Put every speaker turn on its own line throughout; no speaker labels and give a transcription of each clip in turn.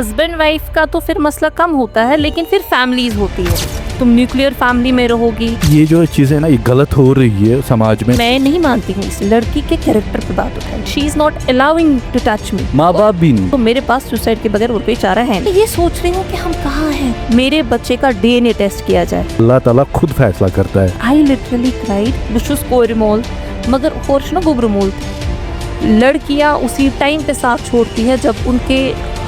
Husband wife का तो फिर मसला कम होता है, लेकिन फिर फैमिलीज होती है। तुम न्यूक्लियर फैमिली में रहोगी।
ये जो चीजें ना ये गलत हो रही है समाज में।
मैं नहीं मानती हूँ इस लड़की के कैरेक्टर पर बात उठाए। She is not allowing to touch me.
माँ बाप भी नहीं।
तो मेरे पास सुसाइड के बगैर और कोई चारा है नहीं। ये सोच रही हूँ कि हम कहाँ हैं, मेरे बच्चे का DNA टेस्ट किया जाए।
अल्लाह ताला खुद फैसला करता है।
आई लिटरली क्राइड, बस कोरमोल मगर होश न गुबरमोल। लड़कियाँ उसी टाइम पे साथ छोड़ती है जब उनके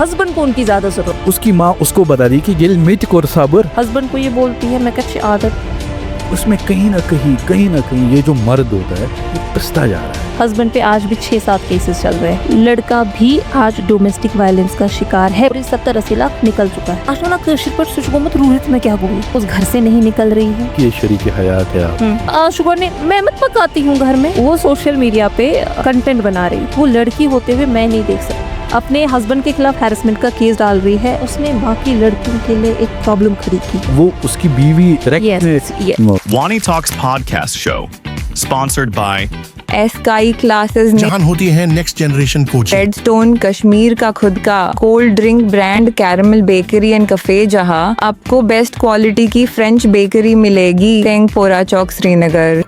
हस्बैंड को उनकी ज्यादा जरूरत।
उसकी माँ उसको बता दी कि गिल मिट कर सब्र।
हस्बैंड को ये बोलती है मैं अच्छी आदत।
उसमें कहीं ना कहीं ये जो मर्द होता है ये पिसता जा रहा है।
हस्बैंड पे आज भी 6-7 केसेस चल रहे हैं। लड़का भी आज डोमेस्टिक वायलेंस का शिकार है। 70-80 लाख निकल चुका है। आज ना कृषि पर सुगमत रूहित में क्या हुई, उस घर से नहीं निकल रही है।
ये शरीक हयात है आप।
शुगर ने मैं मत पकाती हूँ घर में, वो सोशल मीडिया पे कंटेंट बना रही। वो लड़की होते हुए मैं नहीं देख सकती। अपने हस्बैंड के खिलाफ हैरेसमेंट का केस डाल रही है। उसने बाकी लड़कियों के लिए एक प्रॉब्लम खड़ी की।
वो उसकी बीवी
Wani Talks podcast show sponsored by
sky classes
जहां होती है next generation coaching.
Redstone Kashmir का खुद का cold drink brand caramel bakery and cafe, जहां आपको बेस्ट क्वालिटी की फ्रेंच बेकरी मिलेगी। टेंगपोरा चौक श्रीनगर।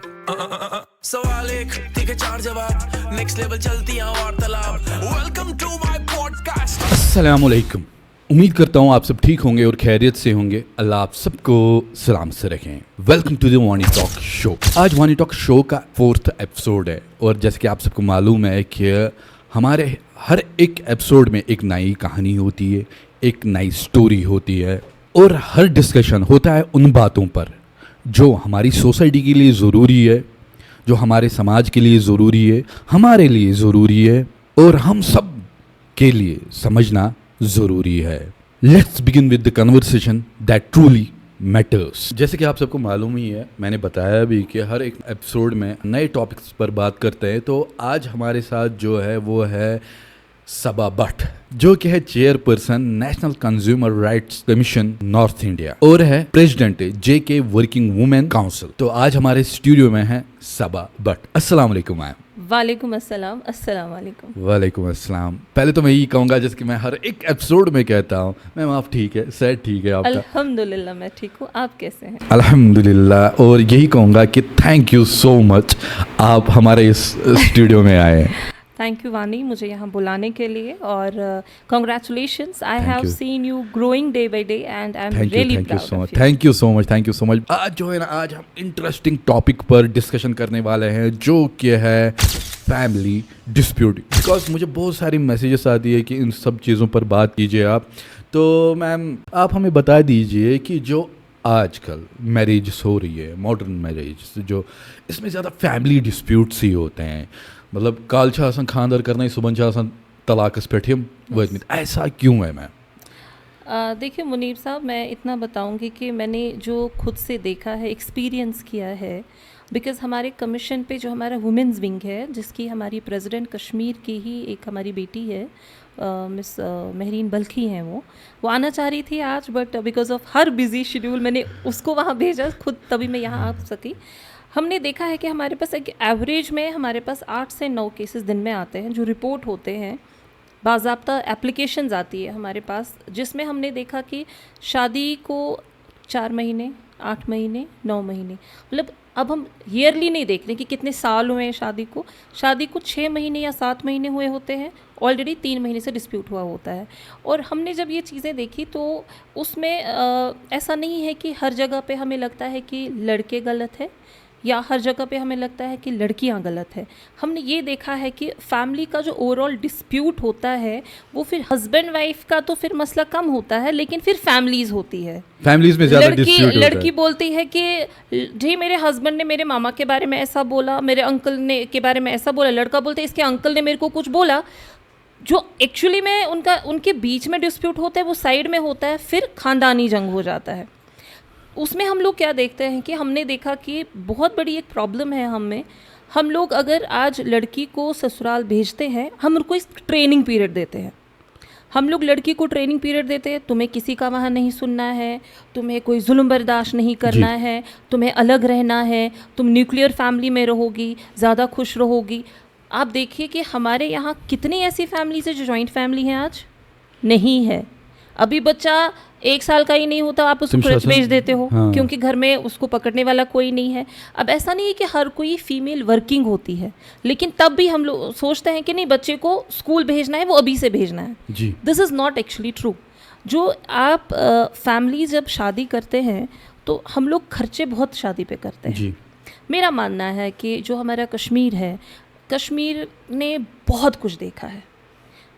सवाल एक ठीक है 4 जवाब, नेक्स्ट लेवल चलती है वार्तालाप। Welcome to my podcast.
अस्सलाम वालेकुम। उम्मीद करता हूँ आप सब ठीक होंगे और खैरियत से होंगे। अल्लाह आप सबको सलाम से रखें। वेलकम टू द वानी टॉक शो। आज वानी टॉक शो का 4th एपिसोड है और जैसे कि आप सबको मालूम है कि हमारे हर एक एपिसोड में एक नई कहानी होती है, एक नई स्टोरी होती है और हर डिस्कशन होता है उन बातों पर जो हमारी सोसाइटी के लिए ज़रूरी है, जो हमारे समाज के लिए ज़रूरी है, हमारे लिए ज़रूरी है और हम सब के लिए समझना ज़रूरी है। Let's begin with the conversation that truly matters. जैसे कि आप सबको मालूम ही है, मैंने बताया भी कि हर एक एपिसोड में नए टॉपिक्स पर बात करते हैं। तो आज हमारे साथ जो है वो है सबा भट्ट, जो कि है chairperson national consumer rights commission north India और है president JK working women council. तो आज हमारे स्टूडियो में है सबा भट्ट। अस्सलाम वालेकुम मैम।
वालेकुम अस्सलाम। अस्सलाम वालेकुम।
वालेकुम अस्सलाम। पहले तो मैं यही कहूँगा जैसे कि मैं हर एक एपिसोड में कहता हूँ, मैम आप ठीक है, सेहत ठीक है आपका?
अल्हम्दुलिल्लाह मैं ठीक हूँ, आप कैसे हैं?
अल्हम्दुलिल्लाह। और यही कहूँगा कि थैंक यू सो मच आप हमारे इस स्टूडियो में आए।
थैंक यू वानी मुझे यहाँ बुलाने के लिए और congratulations. I have seen you growing day by day and I am really proud of you.
Thank you so much. आज जो है ना, आज हम इंटरेस्टिंग टॉपिक पर डिस्कशन करने वाले हैं जो कि है फैमिली डिस्प्यूट। बिकॉज मुझे बहुत सारी मैसेजेस आती है कि इन सब चीज़ों पर बात कीजिए आप। तो मैम आप हमें बता दीजिए कि जो आजकल मैरिज हो रही है, मॉडर्न मैरिज, जो इसमें ज़्यादा फैमिली डिस्प्यूट्स ही होते हैं। मतलब काल आसान खानदार करना सुबह आसान तलाकस पे वतमित, ऐसा क्यों है मैम?
देखिए मुनीब साहब, मैं इतना बताऊंगी कि मैंने जो खुद से देखा है, एक्सपीरियंस किया है। बिकॉज़ हमारे कमीशन पे जो हमारा वुमेंस विंग है, जिसकी हमारी प्रेसिडेंट कश्मीर की ही एक हमारी बेटी है, मिस महरीन बल्खी हैं। वो आना चाह रही थी आज, but because of her busy schedule मैंने उसको वहाँ भेजा खुद, तभी मैं यहाँ आ सकी। हमने देखा है कि हमारे पास एक एवरेज में हमारे पास 8 से 9 केसेस दिन में आते हैं जो रिपोर्ट होते हैं। बाज़ाब्ता एप्लीकेशंस आती है हमारे पास, जिसमें हमने देखा कि शादी को 4 महीने, 8 महीने, 9 महीने, मतलब अब हम ईयरली नहीं देख रहे कि कितने साल हुए हैं शादी को 6 महीने या 7 महीने हुए होते हैं, ऑलरेडी 3 महीने से डिस्प्यूट हुआ होता है। और हमने जब ये चीज़ें देखी तो उसमें ऐसा नहीं है कि हर जगह पे हमें लगता है कि लड़के गलत है या हर जगह पे हमें लगता है कि लड़कियां गलत है। हमने ये देखा है कि फैमिली का जो ओवरऑल डिस्प्यूट होता है वो फिर हस्बैंड वाइफ का तो फिर मसला कम होता है, लेकिन फिर फैमिलीज होती है।
फैमिलीज में ज़्यादा डिस्प्यूट होता है।
लड़की बोलती है कि जी मेरे हस्बैंड ने मेरे मामा के बारे में ऐसा बोला, मेरे अंकल ने के बारे में ऐसा बोला। लड़का बोलते है इसके अंकल ने मेरे को कुछ बोला। जो एक्चुअली में उनके बीच में डिस्प्यूट होता है वो साइड में होता है, फिर खानदानी जंग हो जाता है। उसमें हम लोग क्या देखते हैं कि हमने देखा कि बहुत बड़ी एक प्रॉब्लम है हम लोग अगर आज लड़की को ससुराल भेजते हैं, हम उनको इस ट्रेनिंग पीरियड देते हैं। हम लोग लड़की को ट्रेनिंग पीरियड देते हैं, तुम्हें किसी का वहाँ नहीं सुनना है, तुम्हें कोई जुल्म बर्दाश्त नहीं करना है, तुम्हें अलग रहना है, तुम न्यूक्लियर फैमिली में रहोगी, ज़्यादा खुश रहोगी। आप देखिए कि हमारे यहाँ कितनी ऐसी फैमिलीज है जो जॉइंट फैमिली हैं आज नहीं है। अभी बच्चा 1 साल का ही नहीं होता, आप उसको क्रच भेज देते हो,
हाँ।
क्योंकि घर में उसको पकड़ने वाला कोई नहीं है। अब ऐसा नहीं है कि हर कोई फीमेल वर्किंग होती है, लेकिन तब भी हम लोग सोचते हैं कि नहीं, बच्चे को स्कूल भेजना है, वो अभी से भेजना है।
जी।
This is not actually true. जो आप फैमिली जब शादी करते हैं तो हम लोग खर्चे बहुत शादी पे करते हैं।
जी।
मेरा मानना है कि जो हमारा कश्मीर है, कश्मीर ने बहुत कुछ देखा है,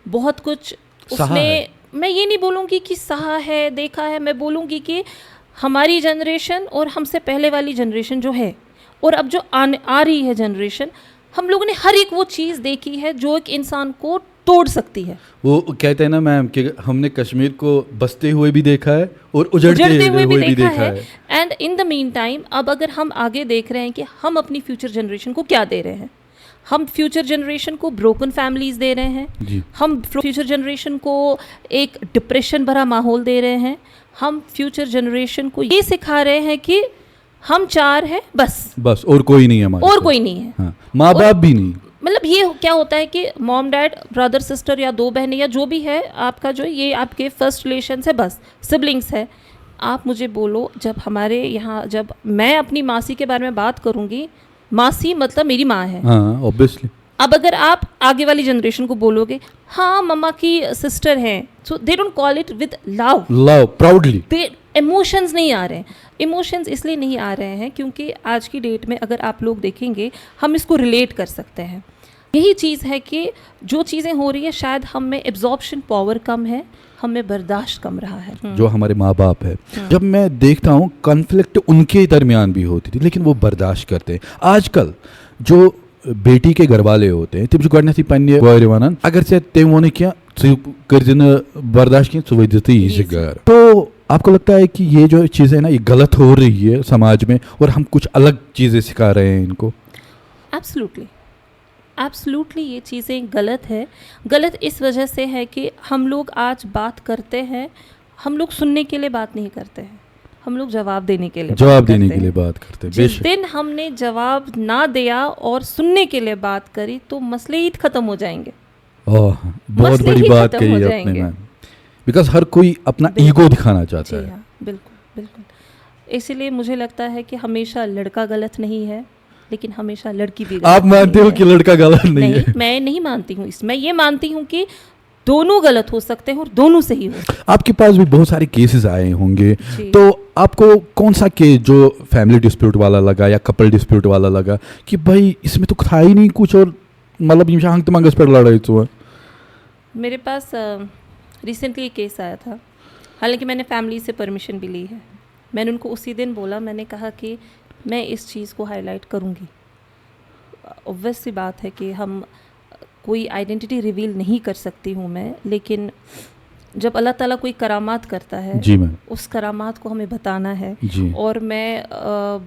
बहुत कुछ
सहा
उसने,
है।
मैं ये नहीं बोलूँगी कि सहा है, देखा है, मैं बोलूँगी कि हमारी जनरेशन और हमसे पहले वाली जनरेशन जो है, और अब जो आ रही है जनरेशन, हम लोगों ने हर एक वो चीज़ देखी है जो एक इंसान को तोड़ सकती है।
वो कहते हैं ना मैम कि हमने कश्मीर को बसते हुए भी देखा है और उजड़ते हुए भी देखा है।
And in the mean time, अब अगर हम आगे देख रहे हैं कि हम अपनी फ्यूचर जनरेशन को क्या दे रहे हैं, हम फ्यूचर जनरेशन को ब्रोकन फैमिलीज दे रहे हैं,
जी।
हम फ्यूचर जनरेशन को एक डिप्रेशन भरा माहौल दे रहे हैं, हम फ्यूचर जनरेशन को ये सिखा रहे हैं कि हम 4 हैं बस
और कोई नहीं है हमारे
और
साथ।
कोई नहीं है।
हाँ, माँ बाप भी नहीं।
मतलब ये क्या होता है कि मॉम डैड, ब्रदर सिस्टर या 2 बहनें या जो भी है आपका, जो ये आपके फर्स्ट रिलेशन है, बस सिबलिंग्स है। आप मुझे बोलो, जब हमारे यहाँ, जब मैं अपनी मासी के बारे में बात करूँगी, मासी मतलब मेरी माँ है।
हाँ, ऑब्वियसली।
अब अगर आप आगे वाली जनरेशन को बोलोगे हाँ मम्मा की सिस्टर हैं, so they don't call it with love
proudly.
दे इमोशंस नहीं आ रहे हैं। इमोशंस इसलिए नहीं आ रहे हैं क्योंकि आज की डेट में अगर आप लोग देखेंगे, हम इसको रिलेट कर सकते हैं। यही चीज़ है कि जो चीज़ें हो रही है, शायद हम में एब्जॉर्प्शन पावर कम है, हमें बर्दाश्त कम रहा है।
जो हमारे माँ बाप है, जब मैं देखता हूँ कॉन्फ्लिक्ट उनके दरमियान भी होती थी, लेकिन वो बर्दाश्त करते हैं। आजकल जो बेटी के घर वाले होते हैं, तिम गोडनेथी पन्ने कोर वनान अगर से तिम वोन क्या कर बर्दाश्त की छु वजह घर। तो आपको लगता है कि ये जो चीज़ें ना, ये गलत हो रही है समाज में और हम कुछ अलग चीज़ें सिखा रहे हैं इनको?
एब्सोल्युटली ये चीज़ें गलत है। गलत इस वजह से है कि हम लोग आज बात करते हैं, हम लोग सुनने के लिए बात नहीं करते हैं, हम लोग जवाब देने के लिए
बात करते हैं।
जिस दिन हमने जवाब ना दिया और सुनने के लिए बात करी तो मसले ही ख़त्म हो जाएंगे।
बहुत बड़ी बात कही आपने मैम, बिकॉज हर कोई अपना ईगो दिखाना चाहता है।
बिल्कुल बिल्कुल। इसीलिए मुझे लगता है कि हमेशा लड़का गलत नहीं है, लेकिन हमेशा लड़की भी गलत
आप मानते हो कि लड़का गलत नहीं है?
मैं नहीं मानती हूँ। मैं ये मानती हूँ कि दोनों गलत हो सकते हैं और दोनों सही हो।
आपके पास भी बहुत सारे केसेस आए होंगे, तो आपको कौन सा केस जो फैमिली डिस्प्यूट वाला लगा या कपल डिस्प्यूट वाला लगा कि भाई इसमें तो था ही नहीं कुछ और मतलब ये हंग तमंगस पर लड़ाई तो? मेरे पास
रिसेंटली एक केस आया था, हालांकि मैंने फैमिली से परमिशन भी ली है। मैंने उनको उसी दिन बोला, मैंने कहा कि मैं इस चीज़ को हाईलाइट करूँगी। ऑब्वियस सी बात है कि हम कोई आइडेंटिटी रिवील नहीं कर सकती हूँ मैं, लेकिन जब अल्लाह ताला कोई करामात करता है
जी मैम,
उस करामात को हमें बताना है
जी।
और मैं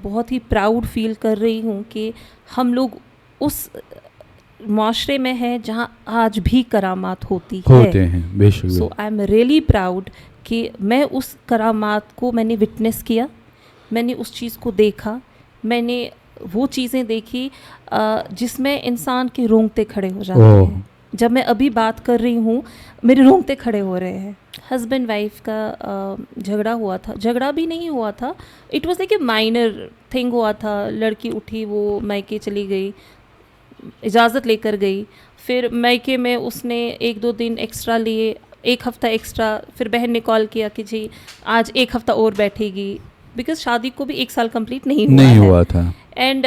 बहुत ही प्राउड फील कर रही हूँ कि हम लोग उस माशरे में हैं जहाँ आज भी करामात होते
हैं, बेशक।
सो आई एम रियली प्राउड कि मैं उस करामात को मैंने विटनेस किया, मैंने उस चीज़ को देखा, मैंने वो चीज़ें देखी जिसमें इंसान के रोंगटे खड़े हो जाते हैं। जब मैं अभी बात कर रही हूँ मेरे रोंगटे खड़े हो रहे हैं। हस्बैंड वाइफ का झगड़ा हुआ था, झगड़ा भी नहीं हुआ था, it was like a minor thing हुआ था। लड़की उठी, वो मायके चली गई, इजाज़त लेकर गई, फिर मायके में उसने 1-2 दिन एक्स्ट्रा लिए, 1 हफ़्ता एक्स्ट्रा। फिर बहन ने कॉल किया कि जी आज 1 हफ़्ता और बैठेगी, बिकॉज शादी को भी 1 साल कंप्लीट नहीं हुआ था। एंड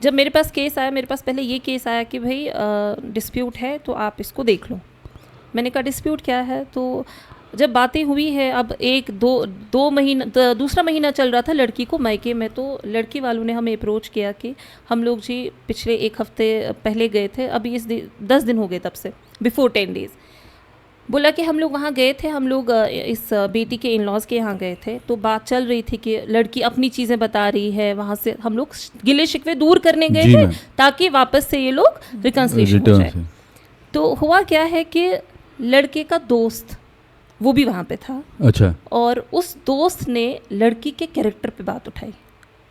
जब मेरे पास केस आया, मेरे पास पहले ये केस आया कि भाई डिस्प्यूट है तो आप इसको देख लो। मैंने कहा डिस्प्यूट क्या है? तो जब बातें हुई है, अब 1-2 महीना, दूसरा महीना चल रहा था लड़की को मायके में, तो लड़की वालों ने हमें अप्रोच किया कि हम लोग जी पिछले 1 हफ़्ते पहले गए थे, अभी 10 दिन हो गए तब से, बिफोर 10 डेज़। बोला कि हम लोग वहाँ गए थे, हम लोग इस बेटी के इन-लॉज़ के यहाँ गए थे, तो बात चल रही थी कि लड़की अपनी चीज़ें बता रही है। वहाँ से हम लोग गिले शिकवे दूर करने गए थे ताकि वापस से ये लोग रिकन्सिलिएशन हो जाए। तो हुआ क्या है कि लड़के का दोस्त वो भी वहाँ पे था। अच्छा। और उस दोस्त ने लड़की के कैरेक्टर पे बात उठाई,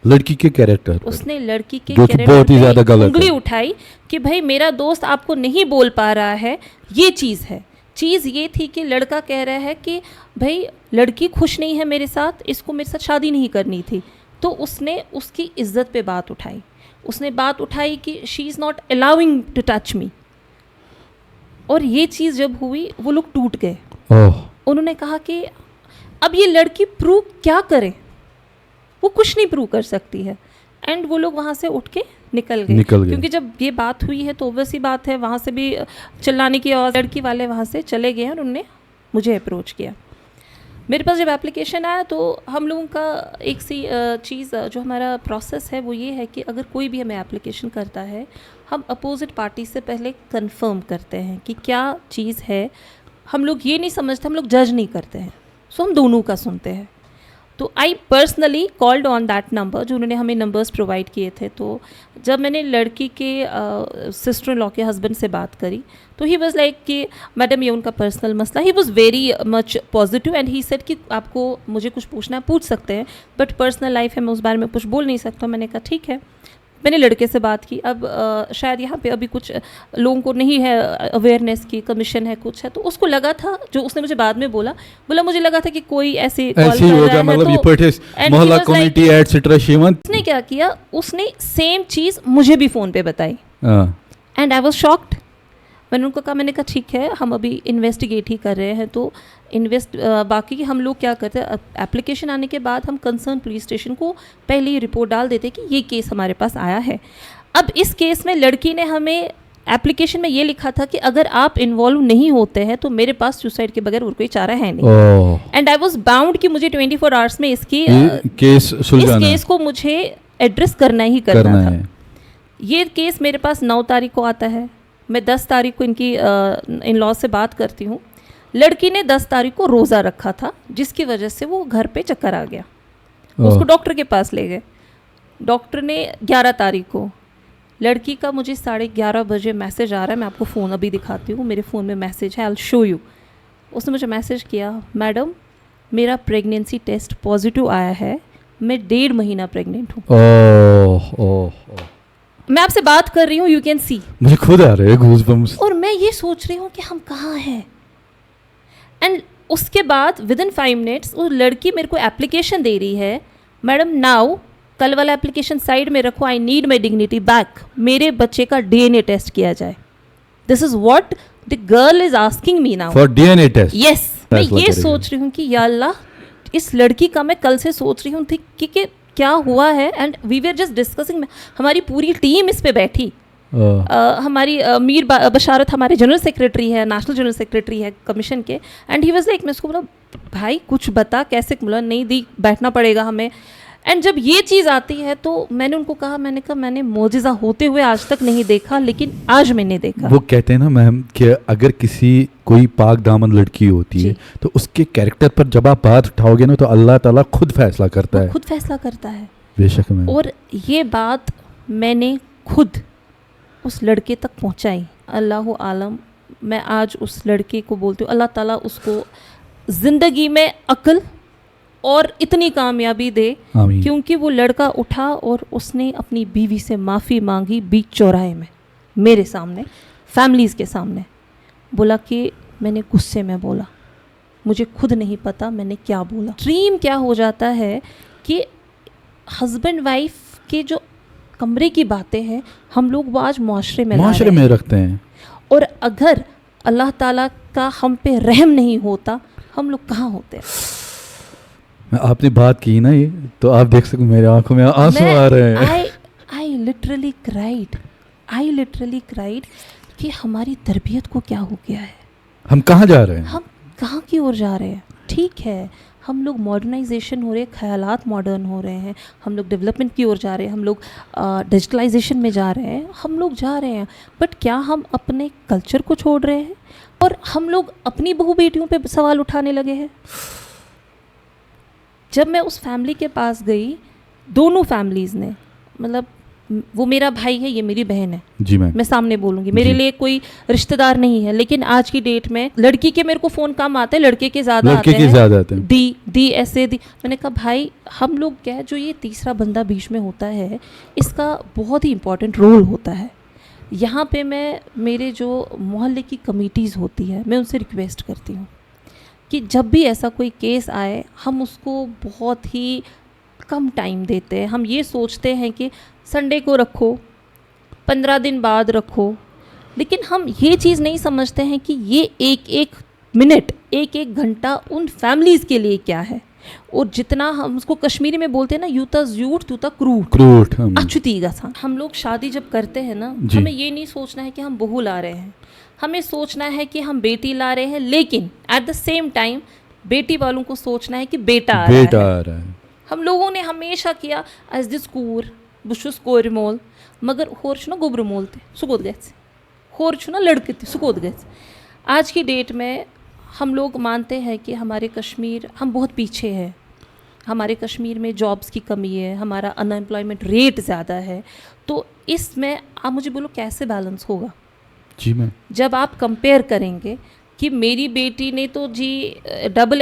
लड़की के कैरेक्टर,
उसने लड़की के कैरेक्टर पे उंगली उठाई कि भाई मेरा दोस्त आपको नहीं बोल पा रहा है, ये चीज़ है। चीज़ ये थी कि लड़का कह रहा है कि भाई लड़की खुश नहीं है मेरे साथ, इसको मेरे साथ शादी नहीं करनी थी। तो उसने उसकी इज्जत पे बात उठाई, उसने बात उठाई कि she is not allowing to touch me. और ये चीज़ जब हुई वो लोग टूट गए। उन्होंने कहा कि अब ये लड़की प्रूव क्या करे, वो कुछ नहीं प्रूव कर सकती है। एंड वो लोग वहाँ से उठ के निकल गए क्योंकि जब ये बात हुई है तो ऑब्वियस ही बात है, वहाँ से भी चिल्लाने की आवाज़, लड़की वाले वहाँ से चले गए और उन्होंने मुझे अप्रोच किया। मेरे पास जब एप्लीकेशन आया तो हम लोगों का एक सी चीज़ जो हमारा प्रोसेस है वो ये है कि अगर कोई भी हमें एप्लीकेशन करता है, हम अपोजिट पार्टी से पहले कंफर्म करते हैं कि क्या चीज़ है। हम लोग ये नहीं समझते, हम लोग जज नहीं करते हैं, सो हम दोनों का सुनते हैं। तो I personally called on that number, जो उन्होंने हमें नंबर्स प्रोवाइड किए थे। तो जब मैंने लड़की के सिस्टर इन लॉ के हस्बैंड से बात करी तो ही वॉज लाइक कि मैडम ये उनका पर्सनल मसला। He was very much positive and he said कि आपको मुझे कुछ पूछना है पूछ सकते हैं, बट पर्सनल लाइफ है, मैं उस बारे में कुछ बोल नहीं सकता। मैंने कहा ठीक है। मैंने लड़के से बात की। अब शायद यहाँ पे अभी कुछ लोगों को नहीं है अवेयरनेस की, कमिशन है, कुछ है, तो उसको लगा था, जो उसने मुझे बाद में बोला मुझे लगा था कि कोई ऐसे कॉल कर रहा है,
मतलब ये
तो
परचेस मोहल्ला कम्युनिटी एटसेट्रा श्रीमंत।
उसने क्या किया, उसने सेम चीज़ मुझे भी फ़ोन पे बताई एंड आई वाज शॉक्ड। मैंने उनको कहा, मैंने कहा ठीक है, हम अभी इन्वेस्टिगेट ही कर रहे हैं, तो बाकी हम लोग क्या करते हैं, एप्लीकेशन आने के बाद हम कंसर्न पुलिस स्टेशन को पहले ही रिपोर्ट डाल देते कि ये केस हमारे पास आया है। अब इस केस में लड़की ने हमें एप्लीकेशन में ये लिखा था कि अगर आप इन्वॉल्व नहीं होते हैं तो मेरे पास सुसाइड के बगैर और कोई चारा है नहीं। एंड आई वाज बाउंड कि मुझे 24 आवर्स में इस केस को मुझे एड्रेस करना ही करना था। ये केस मेरे पास 9 तारीख को आता है, मैं 10 तारीख को इनकी इन लॉ से बात करती हूँ। लड़की ने 10 तारीख को रोज़ा रखा था, जिसकी वजह से वो घर पे चक्कर आ गया, उसको डॉक्टर के पास ले गए। डॉक्टर ने 11 तारीख को, लड़की का मुझे 11:30 बजे मैसेज आ रहा है, मैं आपको फ़ोन अभी दिखाती हूँ, मेरे फ़ोन में मैसेज है, आई विल शो यू। उसने मुझे मैसेज किया, मैडम मेरा प्रेगनेंसी टेस्ट पॉजिटिव आया है, मैं 1.5 महीना प्रेग्नेंट हूँ। मैं आपसे बात कर रही हूँ, यू कैन सी,
मुझे खुद आ रहे हैं गूज़बम्स।
और मैं ये सोच रही हूँ कि हम कहाँ हैं। एंड उसके बाद विदिन 5 मिनट्स वो लड़की मेरे को एप्लीकेशन दे रही है, मैडम नाउ कल वाला एप्लीकेशन साइड में रखो, I need my dignity back, मेरे बच्चे का DNA टेस्ट किया जाए। This is what the girl is asking me now,
for DNA test.
Yes, मैं ये सोच रही हूँ कि या अल्लाह, इस लड़की का मैं कल से सोच रही हूँ थी कि क्या हुआ है। And we were just discussing, हमारी पूरी टीम इस पे बैठी। हमारी मीर बशारत हमारे जनरल सेक्रेटरी है, नेशनल जनरल सेक्रेटरी है कमीशन के। एंड ही वाज लाइक, मैं उसको बोला भाई कुछ बता, कैसे, बोला नहीं दी, बैठना पड़ेगा हमें। एंड जब ये चीज़ आती है तो मैंने उनको कहा, मैंने मोजिज़ा होते हुए आज तक नहीं देखा, लेकिन आज मैंने देखा।
वो कहते हैं ना मैम कि अगर कोई पाक दामन लड़की होती है तो उसके कैरेक्टर पर जब आप बात उठाओगे ना तो अल्लाह ताला खुद फैसला करता है।
खुद फैसला करता है,
बेशक मैम। और
ये बात मैंने खुद उस लड़के तक पहुंचाई। अल्लाह आलम, मैं आज उस लड़के को बोलती हूँ, अल्लाह ताला उसको ज़िंदगी में अक्ल और इतनी कामयाबी दे, क्योंकि वो लड़का उठा और उसने अपनी बीवी से माफ़ी मांगी बीच चौराहे में, मेरे सामने, फैमिलीज़ के सामने। बोला कि मैंने गुस्से में बोला, मुझे खुद नहीं पता मैंने क्या बोला। ड्रीम क्या हो जाता है कि हस्बैंड वाइफ के जो कमरे की बातें हैं, हम लोग वो आज माशरे में
रखते हैं।
और अगर अल्लाह ताला का हम पे रहम नहीं होता, हम लोग कहाँ होते हैं।
आपने बात की ना ये, तो आप देख सकते मेरे आंखों में आंसू आ रहे हैं।
आई लिटरली क्राइड कि हमारी तरबियत को क्या हो गया है,
हम कहाँ जा रहे हैं,
हम कहाँ की ओर जा रहे हैं। ठीक है, हम लोग मॉडर्नाइजेशन हो रहे हैं, ख्यालात मॉडर्न हो रहे हैं, हम लोग डेवलपमेंट की ओर जा रहे हैं, हम लोग डिजिटलाइजेशन में जा रहे हैं, हम लोग जा रहे हैं, बट क्या हम अपने कल्चर को छोड़ रहे हैं और हम लोग अपनी बहू बेटियों पे सवाल उठाने लगे हैं। जब मैं उस फैमिली के पास गई, दोनों फैमिलीज़ ने, मतलब वो मेरा भाई है, ये मेरी बहन है
जी मैम,
मैं सामने बोलूँगी, मेरे लिए कोई रिश्तेदार नहीं है, लेकिन आज की डेट में लड़की के मेरे को फ़ोन कम आते हैं, लड़के के ज़्यादा आते हैं। दी ऐसे दी। मैंने कहा भाई हम लोग क्या है, जो ये तीसरा बंदा बीच में होता है, इसका बहुत ही इम्पोर्टेंट रोल होता है। यहाँ पे मैं मेरे जो मोहल्ले की कमिटीज़ होती है मैं उनसे रिक्वेस्ट करती हूँ कि जब भी ऐसा कोई केस आए हम उसको बहुत ही कम टाइम देते हैं। हम ये सोचते हैं कि संडे को रखो, 15 दिन बाद रखो, लेकिन हम ये चीज़ नहीं समझते हैं कि ये एक एक मिनट, एक एक घंटा उन फैमिलीज़ के लिए क्या है। और जितना हम उसको कश्मीरी में बोलते हैं ना, यूता ज़्यूट तुता क्रूट
क्रूट
अछुतीगा था। हम लोग शादी जब करते हैं ना,
जी।
हमें ये नहीं सोचना है कि हम बहू ला रहे हैं, हमें सोचना है कि हम बेटी ला रहे हैं, लेकिन एट द सेम टाइम बेटी वालों को सोचना है कि बेटा आ रहा
बेटा
है।
आ रहा है।
हम लोगों ने हमेशा किया एज दिस कोर बुशुस कोर मोल, मगर होर ना गोबर मोल थे सुकोद गए, होर ना लड़के थे सुकोद गए। आज की डेट में हम लोग मानते हैं कि हमारे कश्मीर, हम बहुत पीछे हैं, हमारे कश्मीर में जॉब्स की कमी है, हमारा अनएम्प्लॉयमेंट रेट ज़्यादा है। तो इसमें आप मुझे बोलो कैसे बैलेंस होगा?
जी मैम।
जब आप कंपेयर करेंगे कि मेरी बेटी ने तो जी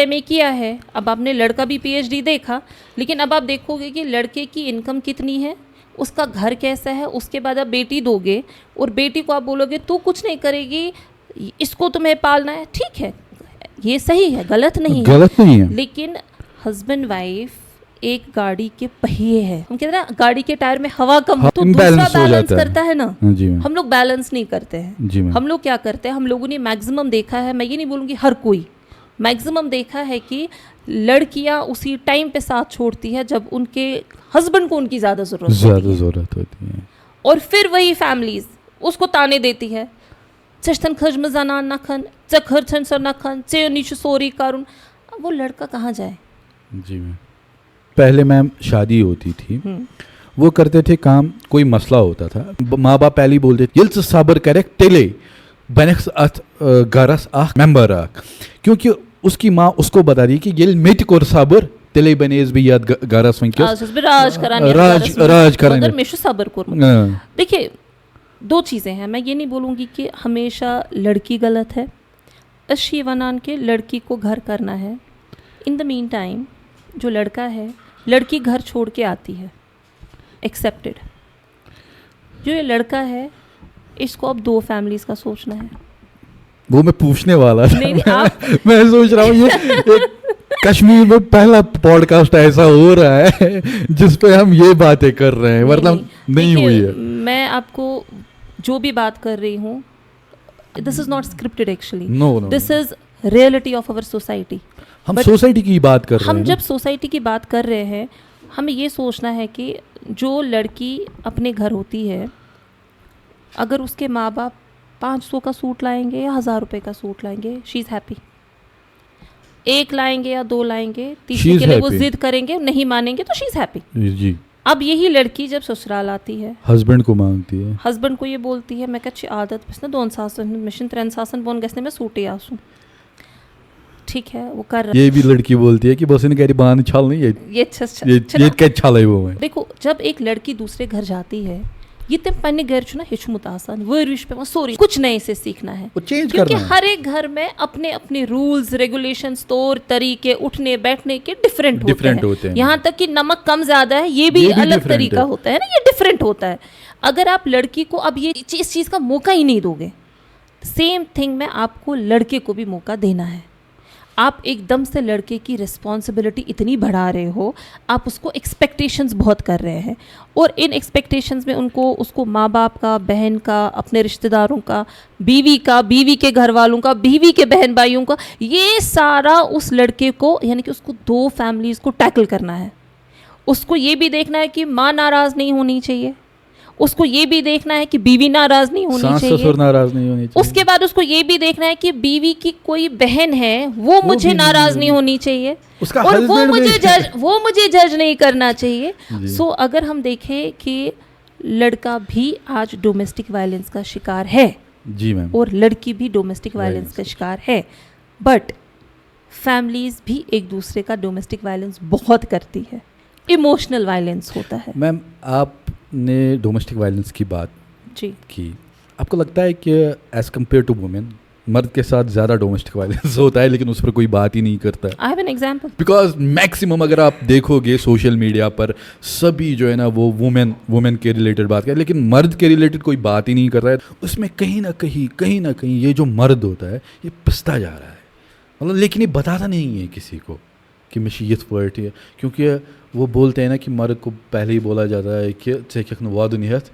MA किया है, अब आपने लड़का भी PhD देखा, लेकिन अब आप देखोगे कि लड़के की इनकम कितनी है, उसका घर कैसा है, उसके बाद आप बेटी दोगे और बेटी को आप बोलोगे तू कुछ नहीं करेगी, इसको तुम्हें पालना है। ठीक है, ये सही है, गलत नहीं है,
गलत नहीं है।
लेकिन हस्बैंड वाइफ एक गाड़ी के पहिए है। हम कहते हैं ना गाड़ी के टायर में हवा कम हो तो दूसरा
imbalance हो
बैलेंस
जाता है।
करता है ना।
जी मैम।
हम लोग बैलेंस नहीं करते हैं।
जी मैम।
हम लोग क्या करते हैं, हम लोगों ने मैक्सिमम देखा है, मैं ये नहीं बोलूँगी हर कोई, मैक्सिमम देखा है कि लड़कियां उसी टाइम पे साथ छोड़ती है जब उनके हस्बैंड को उनकी ज़्यादा
ज़रूरत होती है,
और फिर वही फैमिलीज उसको ताने देती है, चश्तन खज में जनान नखन चखर छन सर नखन चे नीचे सोरी कारून। अब वो लड़का कहाँ जाए?
जी मैम। पहले मैम शादी होती थी, वो करते थे काम, कोई मसला होता था, माँ बाप पहले ही बोलते थे यल्स साबर करेक्ट टेले बनक्स अथ गरस आख मेंबर आख, क्योंकि उसकी माँ उसको बता रही कि ये मेट कोर साबर तेले बनेज भी याद गरस
राज कराने
राज कराने
मगर मेशु सबर कोर। देखिए, दो चीज़ें हैं, मैं ये नहीं बोलूँगी कि हमेशा लड़की गलत है। अशी वनान के लड़की को घर करना है, इन द मीन टाइम जो लड़का है, लड़की घर छोड़ के आती है, एक्सेप्टेड। जो ये लड़का है इसको अब 2 फैमिलीज़ का सोचना है।
वो मैं पूछने वाला था।
नहीं, आप
मैं सोच रहा हूँ ये एक कश्मीर में पहला पॉडकास्ट ऐसा हो रहा है जिस पे हम ये बातें कर रहे हैं, मतलब नहीं हुई है।
मैं आपको जो भी बात कर रही हूँ, this is not scripted actually,
no
this is reality of our society.
हम सोसाइटी की बात कर रहे हैं।
हम जब सोसाइटी की बात कर रहे हैं, हमें ये सोचना है कि जो लड़की अपने घर होती है, अगर उसके माँ बाप 500 का सूट लाएंगे या 1000 रुपये का सूट लाएंगे, शी इज़ हैप्पी। 1 लाएंगे या 2 लाएंगे, तीसरे के लिए वो जिद करेंगे, नहीं मानेंगे तो शी इज़ हैप्पी।
जी।
अब यही लड़की जब ससुराल आती है,
हस्बैंड को मांगती है,
हस्बैंड को ये बोलती है मैं अच्छी आदत बस ना 2 सासन मिशन 3 सासन बोन गसने में सूटे आसूँ। ठीक है, वो कर रहा
ये भी लड़की बोलती है कि बस इनके बांध छाल नहीं,
ये
क्या छाल है वो है।
देखो, जब एक लड़की दूसरे घर जाती है, ये तम पन्ने घर छुना हिचमुत आसान वर्विश पे सॉरी कुछ नए से सीखना है,
वो चेंज
क्योंकि
करना है।
हर एक घर में अपने अपने रूल्स रेगुलेशंस, तौर तरीके, उठने बैठने के डिफरेंट होते हैं। यहाँ तक कि नमक कम ज्यादा है ये भी अलग तरीका होता है ना, ये डिफरेंट होता है। अगर आप लड़की को अब ये इस चीज का मौका ही नहीं दोगे, सेम थिंग में आपको लड़के को भी मौका देना है। आप एकदम से लड़के की रिस्पॉन्सिबिलिटी इतनी बढ़ा रहे हो, आप उसको एक्सपेक्टेशंस बहुत कर रहे हैं, और इन एक्सपेक्टेशंस में उसको माँ बाप का, बहन का, अपने रिश्तेदारों का, बीवी का, बीवी के घर वालों का, बीवी के बहन भाइयों का, ये सारा उस लड़के को, यानी कि उसको 2 फैमिलीज़ को टैकल करना है। उसको ये भी देखना है कि माँ नाराज़ नहीं होनी चाहिए, उसको ये भी देखना है कि बीवी नाराज नहीं होनी चाहिए,
ससुर नाराज नहीं होनी चाहिए।
उसके बाद उसको ये भी देखना है कि बीवी की कोई बहन है वो मुझे नाराज नहीं होनी चाहिए,
उसका
और वो
husband
मुझे जज नहीं करना चाहिए। सो अगर हम देखें कि लड़का भी आज डोमेस्टिक वायलेंस का शिकार है,
जी मैम,
और लड़की भी डोमेस्टिक वायलेंस का शिकार है, बट फैमिलीज भी एक दूसरे का डोमेस्टिक वायलेंस बहुत करती है, इमोशनल वायलेंस होता है।
मैम आपने डोमेस्टिक वायलेंस की बात
जी,
की, आपको लगता है कि एज कम्पेयर टू वुमेन मर्द के साथ ज़्यादा डोमेस्टिक वायलेंस होता है, लेकिन उस पर कोई बात ही नहीं करता है।
I have an example.
Because maximum अगर आप देखोगे सोशल मीडिया पर सभी जो है ना वो वुमेन के रिलेटेड बात कर, लेकिन मर्द के रिलेटेड कोई बात ही नहीं कर रहा है। उसमें कहीं ना कहीं ये जो मर्द होता है ये पिसता जा रहा है, मतलब लेकिन ये बताता नहीं है किसी को कि मशीयत वर्ट है, क्योंकि वो बोलते हैं ना कि मर्द को पहले ही बोला जाता है कि वादुनियत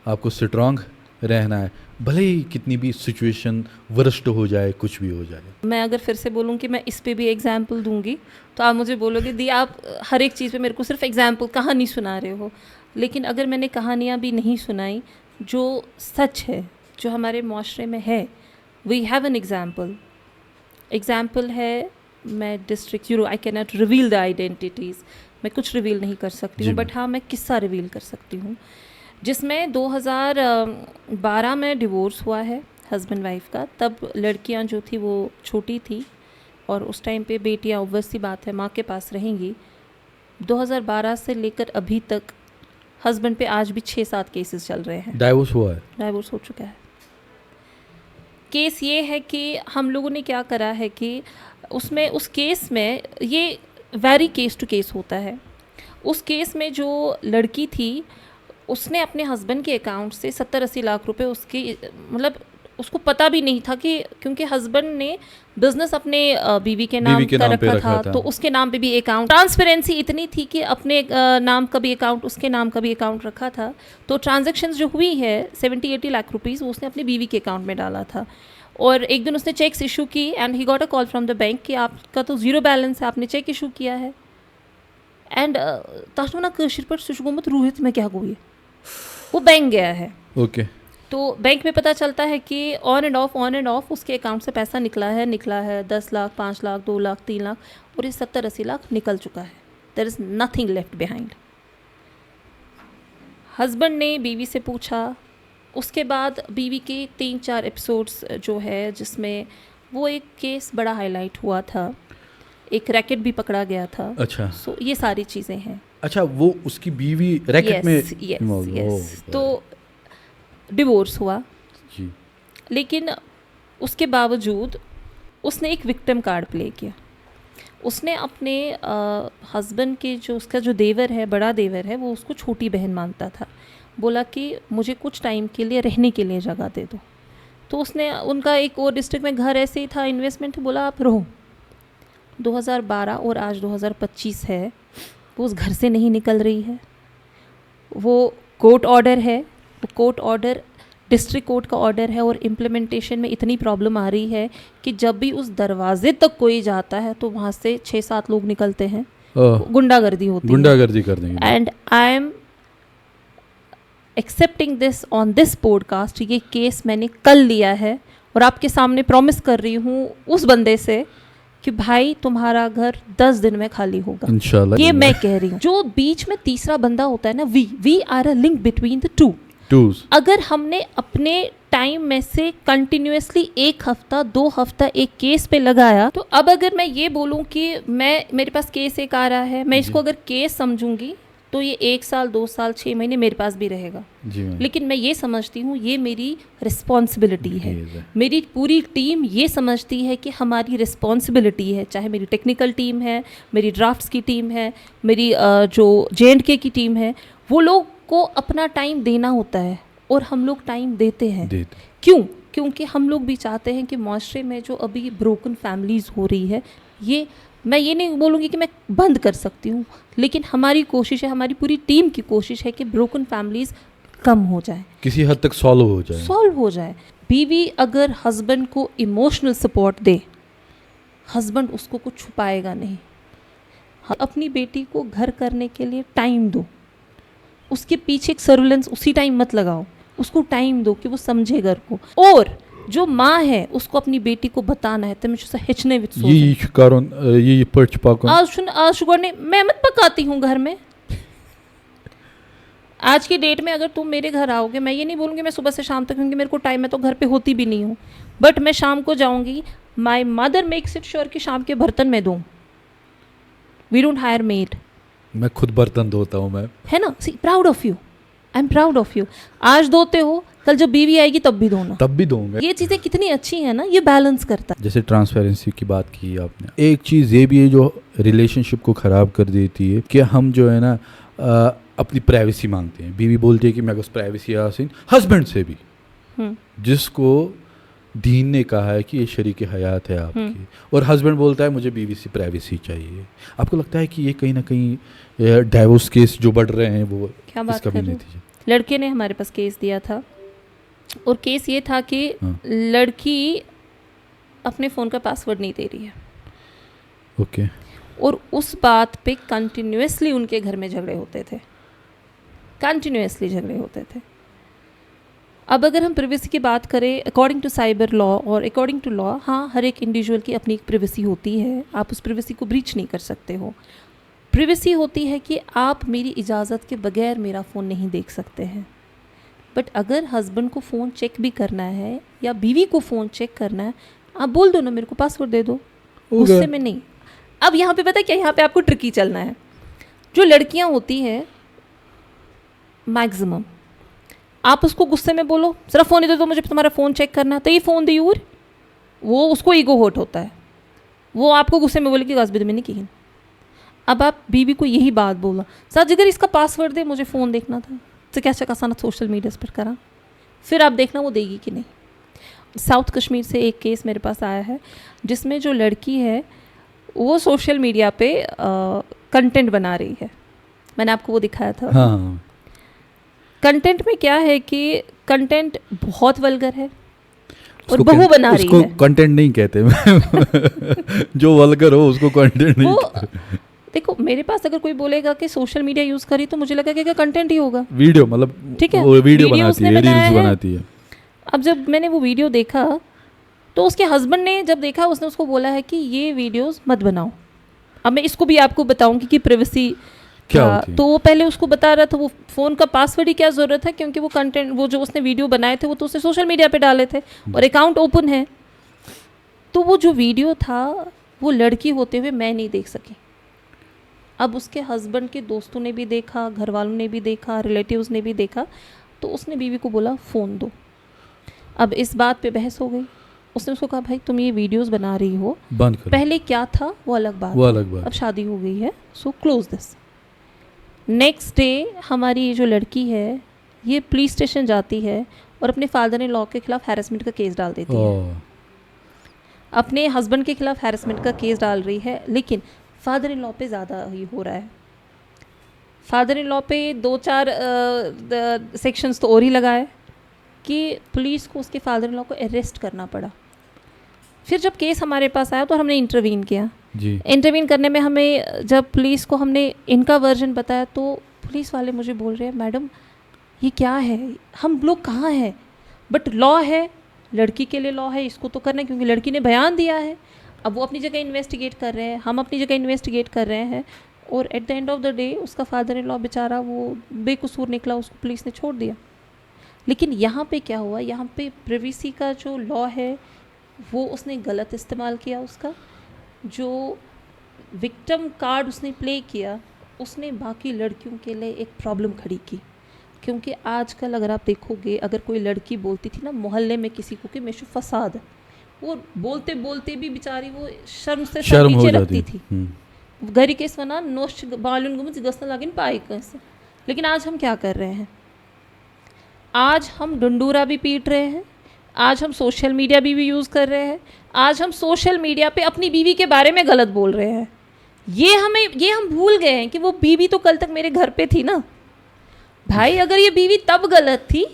आपको स्ट्रांग रहना है, भले ही कितनी भी सिचुएशन वर्स्ट हो जाए, कुछ भी हो जाए।
मैं अगर फिर से बोलूँ कि मैं इस पे भी एग्जाम्पल दूंगी तो आप मुझे बोलोगे दी आप हर एक चीज़ पे मेरे को सिर्फ एग्जाम्पल कहानी सुना रहे हो, लेकिन अगर मैंने कहानियाँ भी नहीं सुनाई जो सच है, जो हमारे माशरे में है, वी हैव एन एग्जाम्पल है। मैं district I can not reveal the identities, मैं कुछ रिवील नहीं कर सकती हूँ, बट हाँ मैं किस्सा रिवील कर सकती हूँ, जिसमें 2012 में डिवोर्स हुआ है हस्बैंड वाइफ का। तब लड़कियां जो थी वो छोटी थी और उस टाइम पे बेटियां ऑब्वियस सी बात है माँ के पास रहेंगी। 2012 से लेकर अभी तक हस्बैंड पे आज भी 6-7 केसेस चल रहे हैं।
डाइवोर्स हुआ है?
डाइवोर्स हो चुका है। केस ये है कि हम लोगों ने क्या करा है कि उसमें उस केस में ये वेरी केस टू केस होता है। उस केस में जो लड़की थी उसने अपने हस्बैंड के अकाउंट से 70-80 लाख रुपए उसके, मतलब उसको पता भी नहीं था कि, क्योंकि हस्बैंड ने बिजनेस अपने बीवी के नाम का रखा था, तो उसके नाम पे भी अकाउंट, ट्रांसपेरेंसी इतनी थी कि अपने नाम का भी अकाउंट, उसके नाम का भी अकाउंट रखा था। तो ट्रांजैक्शंस जो हुई है 70-80 लाख रुपीज़ वो उसने अपनी बीवी के अकाउंट में डाला था। और एक दिन उसने चेक्स इशू की and he got a call from the bank कि आपका तो ज़ीरो बैलेंस है, आपने चेक इशू किया है। एंड ताशना कशिर पर सुशगोमत रूहित में क्या हुई, वो बैंक गया है।
ओके
तो बैंक में पता चलता है कि ऑन एंड ऑफ उसके अकाउंट से पैसा निकला है 10 लाख, 5 लाख, 2 लाख, 3 लाख, और ये 70-80 लाख निकल चुका है। There is nothing left behind. Husband ने बीवी से पूछा, उसके बाद बीवी के 3-4 एपिसोड्स जो है जिसमें वो एक केस बड़ा हाईलाइट हुआ था, एक रैकेट भी पकड़ा गया था।
अच्छा,
सो ये सारी चीज़ें हैं।
अच्छा, वो उसकी बीवी रैकेट में?
यस। तो डिवोर्स हुआ
जी,
लेकिन उसके बावजूद उसने एक विक्टिम कार्ड प्ले किया। उसने अपने हस्बैंड के जो उसका जो देवर है, बड़ा देवर है, वो उसको छोटी बहन मानता था। बोला कि मुझे कुछ टाइम के लिए रहने के लिए जगह दे दो। तो उसने, उनका एक और डिस्ट्रिक्ट में घर ऐसे ही था, इन्वेस्टमेंट, बोला आप रहो। 2012 और आज 2025 है, वो उस घर से नहीं निकल रही है। वो कोर्ट ऑर्डर है, वो कोर्ट ऑर्डर डिस्ट्रिक्ट कोर्ट का ऑर्डर है, और इम्प्लीमेंटेशन में इतनी प्रॉब्लम आ रही है कि जब भी उस दरवाजे तक कोई जाता है तो वहाँ से 6-7 लोग निकलते हैं, गुंडागर्दी होती है,
गुंडागर्दी कर देंगे।
And I am accepting this on this podcast. ये केस मैंने कल लिया है और आपके सामने प्रॉमिस कर रही हूँ उस बंदे से कि भाई तुम्हारा घर 10 दिन में खाली होगा,
इंशाल्लाह।
ये मैं कह रही हूँ। जो बीच में तीसरा बंदा होता है ना, we are a link between the two. अगर हमने अपने टाइम में से कंटिन्यूअसली 1 हफ्ता 2 हफ्ता एक केस पे लगाया, तो अब अगर मैं ये बोलूँ कि मेरे पास केस एक आ रहा है, मैं इसको अगर केस समझूंगी तो ये 1 साल 2 साल 6 महीने मेरे पास भी रहेगा। लेकिन मैं ये समझती हूँ ये मेरी रिस्पॉन्सिबिलिटी है। मेरी पूरी टीम ये समझती है कि हमारी रिस्पॉन्सिबिलिटी है, चाहे मेरी टेक्निकल टीम है, मेरी ड्राफ्ट्स की टीम है, मेरी जो J&K की टीम है, वो लोग को अपना टाइम देना होता है और हम लोग टाइम देते हैं। क्यों? क्योंकि हम लोग भी चाहते हैं कि माशरे में जो अभी ब्रोकन फैमिलीज़ हो रही है, ये मैं ये नहीं बोलूँगी कि मैं बंद कर सकती हूँ, लेकिन हमारी कोशिश है, हमारी पूरी टीम की कोशिश है कि ब्रोकन फैमिलीज़ कम हो जाए,
किसी हद तक सॉल्व हो जाए। बीवी अगर हस्बैंड को इमोशनल सपोर्ट दे, हस्बैंड उसको कुछ छुपाएगा नहीं। अपनी बेटी को घर करने के लिए टाइम दो, उसके पीछे एक सर्विलेंस उसी टाइम मत लगाओ, उसको टाइम दो कि वो समझे घर को। और जो माँ है उसको अपनी बेटी को बताना है तमें छ हेचने विच सोच ये कारण ये पर्च पाकन
आज शुगर ने मैं मत पकाती हूँ घर में। आज की डेट में अगर तुम मेरे घर आओगे, मैं ये नहीं बोलूँगी मैं सुबह से शाम तक, क्योंकि मेरे को टाइम है तो घर पे होती भी नहीं हूँ, बट मैं शाम को जाऊँगी, my mother makes it sure कि शाम के बर्तन मैं दूँ। वी डोंट हायर मेड,
मैं खुद बर्तन धोता हूँ मैं,
है ना। See proud of you, I am proud of you. आज धोते हो, कल जब बीवी आएगी तब भी धोना।
तब भी दूंगा।
ये चीज़ें कितनी अच्छी हैं ना, ये बैलेंस करता है।
जैसे ट्रांसपेरेंसी की बात की आपने, एक चीज़ ये भी है जो रिलेशनशिप को ख़राब कर देती है कि हम जो है ना अपनी प्राइवेसी मांगते हैं। बीवी बोलती है कि मैं बस प्राइवेसी हासिल, हस्बैंड से भी, जिसको दीन ने कहा है कि ये शरीक हयात है आपकी, और हस्बैंड बोलता है मुझे बीवी से प्राइवेसी चाहिए। आपको लगता है कि ये कहीं ना कहीं डाइवोर्स केस जो बढ़ रहे हैं वो
क्या बात
इसका
कर
भी
रहे हो?
नतीजा?
लड़के ने हमारे पास केस दिया था, और केस ये था कि लड़की अपने फ़ोन का पासवर्ड नहीं दे रही है,
ओके।
और उस बात पे कंटिन्यूअसली उनके घर में झगड़े होते थे, कंटिन्यूअसली झगड़े होते थे। अब अगर हम प्रिवेसी की बात करें अकॉर्डिंग टू साइबर लॉ और अकॉर्डिंग टू लॉ, हाँ, हर एक इंडिविजुअल की अपनी एक प्रिवेसी होती है, आप उस प्रिवेसी को ब्रीच नहीं कर सकते हो। प्रिवेसी होती है कि आप मेरी इजाज़त के बगैर मेरा फ़ोन नहीं देख सकते हैं। बट अगर हस्बैंड को फ़ोन चेक भी करना है या बीवी को फ़ोन चेक करना है, आप बोल दो ना मेरे को पासवर्ड दे दो, गुस्से में नहीं। अब यहाँ पे पता है क्या, यहाँ पे आपको ट्रिकी चलना है। जो लड़कियाँ होती हैं मैक्सिमम, आप उसको गुस्से में बोलो ज़रा फ़ोन दे दो मुझे, तुम्हारा फ़ोन चेक करना है, तो ये फ़ोन दी और वो उसको ईगो हर्ट होता है, वो आपको गुस्से में बोलेगी गाज़ मैंने की। अब आप बीवी को यही बात बोला, सच अगर इसका पासवर्ड दे मुझे फ़ोन देखना था, तो क्या चकासाना सोशल मीडिया पर करा, फिर आप देखना वो देगी कि नहीं। साउथ कश्मीर से एक केस मेरे पास आया है जिसमें जो लड़की है वो सोशल मीडिया पे कंटेंट बना रही है, मैंने आपको वो दिखाया था।
हाँ।
कंटेंट में क्या है कि कंटेंट बहुत वल्गर है और बहू बना रही है।
उसको कंटेंट नहीं कहते जो वल्गर हो उसको कंटेंट नहीं कहते।
देखो मेरे पास अगर कोई बोलेगा कि सोशल मीडिया यूज़ करी तो मुझे लगा कि कंटेंट ही होगा,
वीडियो मतलब
ठीक है,
वो वीडियो बनाती
उसने
है,
बनाया
रील्स
है।
बनाती है।
अब जब मैंने वो वीडियो देखा तो उसके हस्बैंड ने जब देखा उसने उसको बोला है कि ये वीडियोस मत बनाओ। अब मैं इसको भी आपको बताऊंगी कि प्राइवेसी
क्या होती है।
तो वो पहले उसको बता रहा था वो फ़ोन का पासवर्ड ही क्या ज़रूरत है, क्योंकि वो कंटेंट वो जो उसने वीडियो बनाए थे वो तो उसने सोशल मीडिया पे डाले थे और अकाउंट ओपन है। तो वो जो वीडियो था वो लड़की होते हुए मैं नहीं देख सकी। अब उसके हस्बैंड के दोस्तों ने भी देखा, घर वालों ने भी देखा, रिलेटिव्स ने भी देखा, तो उसने बीवी को बोला फ़ोन दो। अब इस बात पे बहस हो गई। उसने उसको कहा भाई तुम ये वीडियोस बना रही हो,
बंद करो।
पहले क्या था वो अलग बात,
वो अलग बात।
अब शादी हो गई है, so close this. Next day हमारी ये जो लड़की है ये पुलिस स्टेशन जाती है और अपने फादर इन लॉ के खिलाफ हैरेसमेंट का केस डाल देती है। अपने हस्बैंड के खिलाफ हैरेसमेंट का केस डाल रही है, लेकिन फादर इन लॉ पे ज़्यादा ही हो रहा है। फादर इन लॉ पे 2-4 सेक्शंस तो और ही लगाए कि पुलिस को उसके फादर इन लॉ को अरेस्ट करना पड़ा। फिर जब केस हमारे पास आया तो हमने इंटरवीन किया
जी।
इंटरवीन करने में हमें जब पुलिस को हमने इनका वर्जन बताया तो पुलिस वाले मुझे बोल रहे हैं मैडम ये क्या है, हम लोग कहाँ हैं, बट लॉ है, लड़की के लिए लॉ है, इसको तो करना है क्योंकि लड़की ने बयान दिया है। अब वो अपनी जगह इन्वेस्टिगेट कर रहे हैं, हम अपनी जगह इन्वेस्टिगेट कर रहे हैं, और at the end of the day उसका फादर इन लॉ बेचारा वो बेकसूर निकला, उसको पुलिस ने छोड़ दिया। लेकिन यहाँ पे क्या हुआ, यहाँ पे प्राइवेसी का जो लॉ है वो उसने गलत इस्तेमाल किया। उसका जो विक्टिम कार्ड उसने प्ले किया उसने बाकी लड़कियों के लिए एक प्रॉब्लम खड़ी की। क्योंकि आजकल अगर आप देखोगे, अगर कोई लड़की बोलती थी ना मोहल्ले में किसी को कि मेशु फसाद है, वो बोलते बोलते भी बेचारी वो शर्म से सर नीचे रखती थी। घरी केस वना नोश बालून गुमच गसना लागिन पाई कैसे। लेकिन आज हम क्या कर रहे हैं, आज हम डंडूरा भी पीट रहे हैं, आज हम सोशल मीडिया भी यूज़ कर रहे हैं, आज हम सोशल मीडिया पे अपनी बीवी के बारे में गलत बोल रहे हैं। ये हम भूल गए हैं कि वो बीवी तो कल तक मेरे घर पे थी ना भाई। अगर ये बीवी तब गलत थी,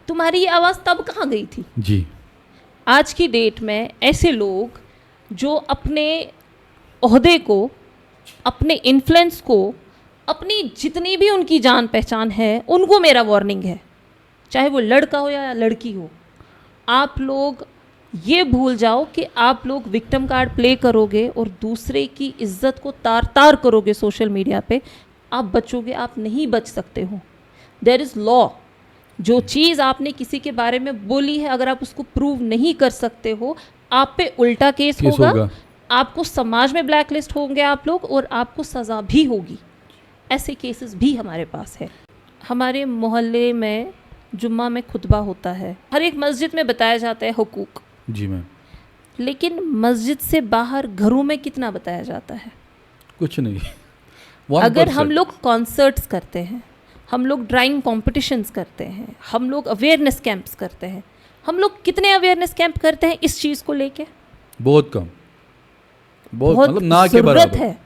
तुम्हारी ये आवाज़ तब कहाँ गई थी
जी।
आज की डेट में ऐसे लोग जो अपने ओहदे को, अपने इन्फ्लुएंस को, अपनी जितनी भी उनकी जान पहचान है, उनको मेरा वार्निंग है, चाहे वो लड़का हो या लड़की हो, आप लोग ये भूल जाओ कि आप लोग विक्टिम कार्ड प्ले करोगे और दूसरे की इज्जत को तार तार करोगे सोशल मीडिया पे, आप बचोगे, आप नहीं बच सकते हो। There is law. जो चीज़ आपने किसी के बारे में बोली है, अगर आप उसको प्रूव नहीं कर सकते हो, आप पे उल्टा केस होगा, आपको समाज में ब्लैक लिस्ट होंगे आप लोग, और आपको सज़ा भी होगी। ऐसे केसेस भी हमारे पास है। हमारे मोहल्ले में जुम्मा में खुतबा होता है, हर एक मस्जिद में बताया जाता है हुकूक,
जी मैम।
लेकिन मस्जिद से बाहर घरों में कितना बताया जाता है?
कुछ नहीं।
अगर
1%।
हम लोग कॉन्सर्ट्स करते हैं, हम लोग ड्राइंग कॉम्पिटिशन्स करते हैं, हम लोग अवेयरनेस कैंप्स करते हैं, हम लोग कितने अवेयरनेस कैंप करते हैं इस चीज़ को लेके?
बहुत कम, बहुत मतलब ना के
ज़रूरत
बराबर।
है,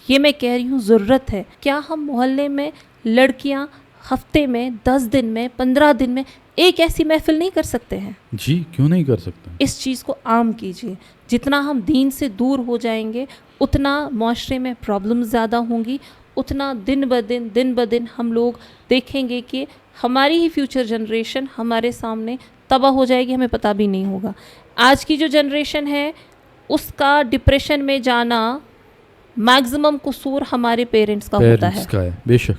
ये मैं कह रही हूँ ज़रूरत है। क्या हम मोहल्ले में लड़कियाँ हफ्ते में 10 दिन में 15 दिन में एक ऐसी महफिल नहीं कर सकते हैं?
जी क्यों नहीं कर सकते।
इस चीज़ को आम कीजिए। जितना हम दीन से दूर हो जाएंगे उतना माशरे में प्रॉब्लम ज़्यादा होंगी, उतना दिन ब दिन हम लोग देखेंगे कि हमारी ही फ्यूचर जनरेशन हमारे सामने तबाह हो जाएगी, हमें पता भी नहीं होगा। आज की जो जनरेशन है उसका डिप्रेशन में जाना मैक्सिमम कसूर हमारे पेरेंट्स का होता है।
पेरेंट्स का है, बेशक।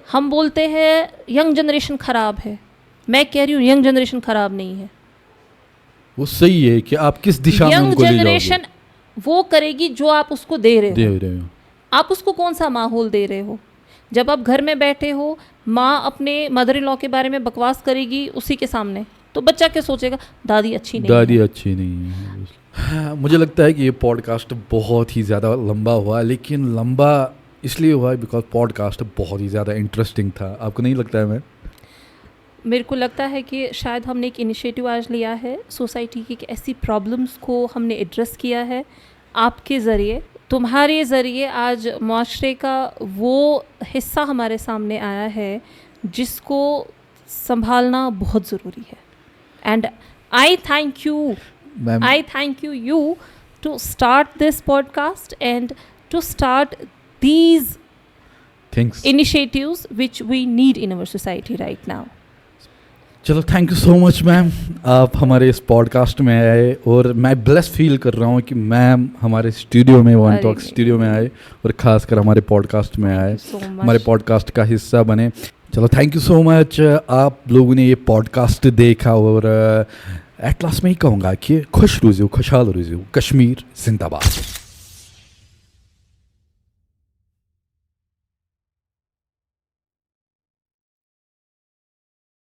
हम बोलते हैं यंग जनरेशन ख़राब है, मैं कह रही हूँ यंग जनरेशन ख़राब नहीं है।
वो सही है कि आप किस दिशा में
यंग
उनको ले जाओगे।
जनरेशन वो करेगी जो आप उसको दे रहे हो।
रहे हो।
आप उसको कौन सा माहौल दे रहे हो? जब आप घर में बैठे हो, माँ अपने मदर इन लॉ के बारे में बकवास करेगी उसी के सामने, तो बच्चा क्या सोचेगा? दादी अच्छी नहीं
दादी
है।
अच्छी नहीं है। हाँ, मुझे लगता है कि ये पॉडकास्ट बहुत ही ज़्यादा लंबा हुआ, लेकिन लंबा इसलिए हुआ बिकॉज पॉडकास्ट बहुत ही ज़्यादा इंटरेस्टिंग था। आपको नहीं लगता है मैम?
मेरे को लगता है कि शायद हमने एक इनिशिएटिव आज लिया है, सोसाइटी की ऐसी प्रॉब्लम्स को हमने एड्रेस किया है आपके ज़रिए, तुम्हारे ज़रिए। आज माशरे का वो हिस्सा हमारे सामने आया है जिसको संभालना बहुत ज़रूरी है। And I thank you,
ma'am
I thank you to start this podcast and to start these
thanks.
initiatives which we need in our society right now.
चलो thank you so much ma'am, आप हमारे इस podcast में आए और मैं bless feel कर रहा हूँ कि मैम हमारे स्टूडियो में, वन
अरे
टॉक
नहीं।
स्टूडियो में आए और ख़ासकर हमारे पॉडकास्ट में आए,
so much.
हमारे पॉडकास्ट का हिस्सा बने। चलो थैंक यू सो मच। आप लोगों ने ये पॉडकास्ट देखा और एट लास्ट में ही कहूँगा कि खुश रुझो, खुशहाल रुझो, कश्मीर जिंदाबाद।